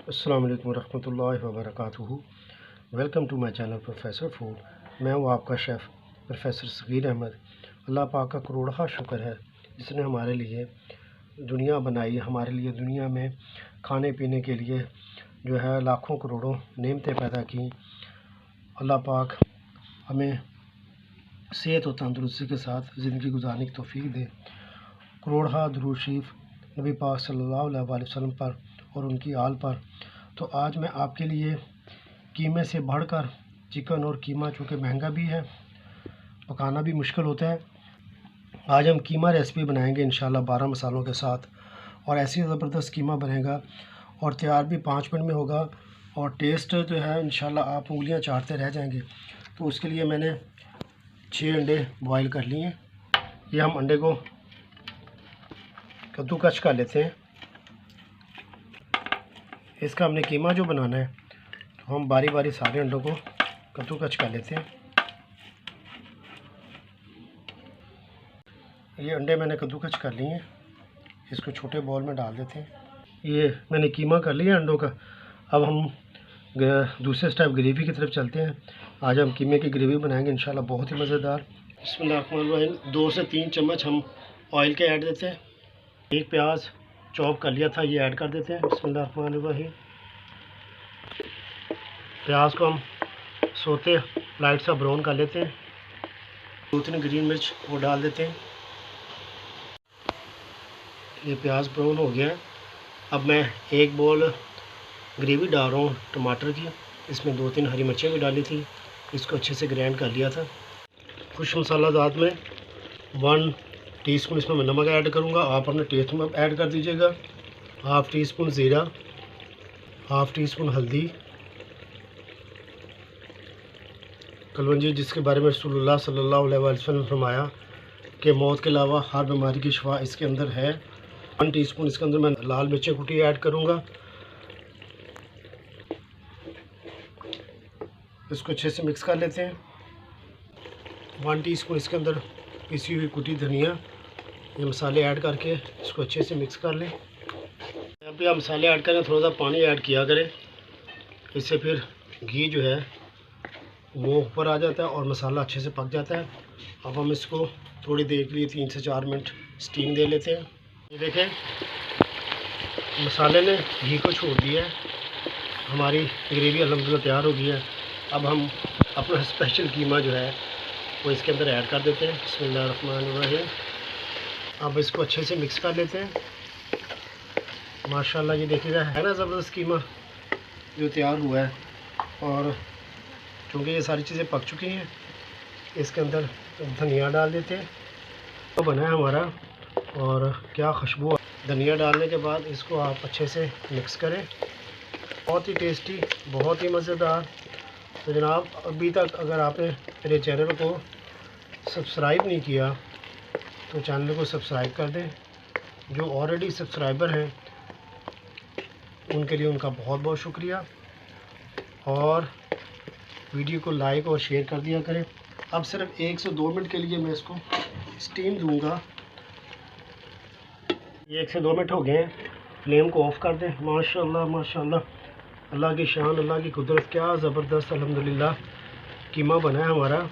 अस्सलाम वालेकुम रहमतुल्लाहि व बरकातुहू। Welcome to my channel professor food. मैं हूँ आपका शेफ़ प्रोफेसर सगीर अहमद। अल्लाह पाक का करोड़ों शुक्र है जिसने हमारे लिए दुनिया बनाई, हमारे लिए दुनिया में खाने पीने के लिए जो है लाखों करोड़ों नेमतें पैदा की। अल्लाह पाक हमें सेहत और तंदुरुस्ती के साथ ज़िंदगी गुजारने की तौफीक दे। करोड़ों दुरूद शरीफ नबी पाक सल्लल्लाहु अलैहि वसल्लम पर और उनकी आल पर। तो आज मैं आपके लिए कीमे से बढ़कर चिकन और कीमा, चूँकि महंगा भी है, पकाना भी मुश्किल होता है, आज हम कीमा रेसिपी बनाएंगे इंशाल्लाह 12 मसालों के साथ। और ऐसी ज़बरदस्त कीमा बनेगा और तैयार भी 5 मिनट में होगा और टेस्ट जो है इंशाल्लाह आप उंगलियां चाटते रह जाएंगे। तो उसके लिए मैंने 6 अंडे बॉईल कर लिए हैं। ये हम अंडे को कद्दूकस कर लेते हैं। इसका हमने कीमा जो बनाना है तो हम बारी बारी सारे अंडों को कद्दूकस कर लेते हैं। ये अंडे मैंने कद्दूकस कर लिए हैं, इसको छोटे बॉल में डाल देते हैं। ये मैंने कीमा कर लिया अंडों का। अब हम दूसरे स्टेप ग्रेवी की तरफ चलते हैं। आज हम कीमे की ग्रेवी बनाएंगे इंशाल्लाह, बहुत ही मज़ेदार। बिस्मिल्लाहिर्रहमानिर्रहीम। 2 से 3 चम्मच हम ऑयल के ऐड देते हैं। एक प्याज चॉप कर लिया था, ये ऐड कर देते हैं। बिस्मिल्लाहिर्रहमानिर्रहीम। प्याज को हम सोते लाइट सा ब्राउन कर लेते हैं। 2-3 ग्रीन मिर्च वो डाल देते हैं। ये प्याज ब्राउन हो गया है। अब मैं एक बोल ग्रेवी डाल रहा हूँ टमाटर की। इसमें 2-3 हरी मिर्चें भी डाली थी, इसको अच्छे से ग्राइंड कर लिया था। कुछ मसाला ज़ात में 1 टीस्पून इसमें मैं नमक ऐड करूँगा, आप अपने टेस्ट में ऐड कर दीजिएगा। 1/2 टीस्पून ज़ीरा, 1/2 टीस्पून हल्दी, कलवंजी जिसके बारे में रसूलुल्लाह सल्लल्लाहु अलैहि वसल्लम फरमाया कि मौत के अलावा हर बीमारी की शिफा इसके अंदर है। 1 टीस्पून इसके अंदर मैं लाल मिर्चें कुटी ऐड करूँगा। इसको अच्छे से मिक्स कर लेते हैं। 1 टीस्पून इसके अंदर पिसी हुई कुटी धनिया, ये मसाले ऐड करके इसको अच्छे से मिक्स कर लें। जब भी आप मसाले ऐड करें थोड़ा सा पानी ऐड किया करें, इससे फिर घी जो है वो ऊपर आ जाता है और मसाला अच्छे से पक जाता है। अब हम इसको थोड़ी देर के लिए 3 से 4 मिनट स्टीम दे लेते हैं। ये देखें मसाले ने घी को छोड़ दिया है, हमारी ग्रेवी अल्हम्दुलिल्लाह तैयार हो गई है। अब हम अपना स्पेशल कीमा जो है वो इसके अंदर ऐड कर देते हैं। बिस्मिल्लाहिर्रहमानिर्रहीम। अब इसको अच्छे से मिक्स कर लेते हैं। माशाल्लाह ये देखिएगा, है ना ज़बरदस्त कीमा जो तैयार हुआ है। और क्योंकि ये सारी चीज़ें पक चुकी हैं, इसके अंदर धनिया डाल देते हैं। तो बना है हमारा, और क्या खुशबू। धनिया डालने के बाद इसको आप अच्छे से मिक्स करें। बहुत ही टेस्टी, बहुत ही मज़ेदार। तो जनाब अभी तक अगर आपने मेरे चैनल को सब्सक्राइब नहीं किया तो चैनल को सब्सक्राइब कर दें। जो ऑलरेडी सब्सक्राइबर हैं उनके लिए उनका बहुत बहुत शुक्रिया, और वीडियो को लाइक और शेयर कर दिया करें। अब सिर्फ 1 से 2 मिनट के लिए मैं इसको स्टीम दूंगा। ये 1 से 2 मिनट हो गए हैं, फ्लेम को ऑफ़ कर दें। माशाल्लाह माशाल्लाह, अल्लाह की शान, अल्लाह की कुदरत, क्या ज़बरदस्त अल्हम्दुलिल्लाह कीमा बना है हमारा।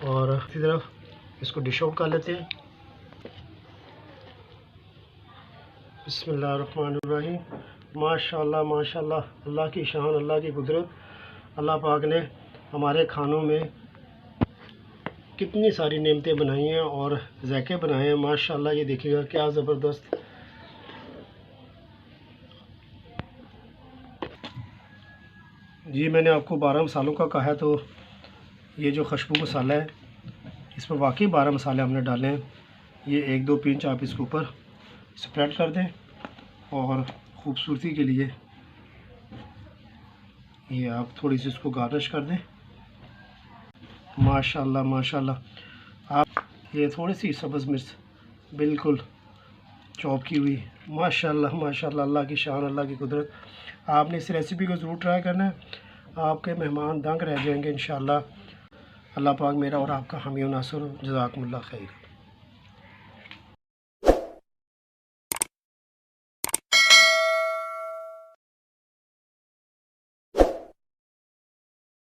और इसी तरफ इसको डिश आउट कर लेते हैं। बिस्मिल्लाहिर्रहमानिर्रहीम। माशाल्लाह माशाल्लाह, अल्लाह की शान, अल्लाह की कुदरत। अल्लाह पाक ने हमारे खानों में कितनी सारी नेमतें बनाई हैं और ज़ायके बनाए हैं। माशाल्लाह ये देखिएगा क्या ज़बरदस्त। जी मैंने आपको 12 मसालों का कहा है, तो ये जो खुशबू मसाला है इस पर वाकई 12 मसाले हमने डाले हैं। ये 1 2 पिंच आप इसके ऊपर स्प्रेड कर दें और ख़ूबसूरती के लिए ये आप थोड़ी सी इसको गार्निश कर दें। माशाल्लाह माशाल्लाह। आप ये थोड़ी सी सब्ज़ मिर्च बिल्कुल चॉप की हुई, माशाल्लाह माशाल्लाह, अल्लाह की शान, अल्लाह की कुदरत। आपने इस रेसिपी को ज़रूर ट्राई करना है, आपके मेहमान दंग रह जाएंगे इंशाल्लाह। अल्लाह पाक मेरा और आपका हामी व नासिर हो। जज़ाकुमुल्लाह खैर।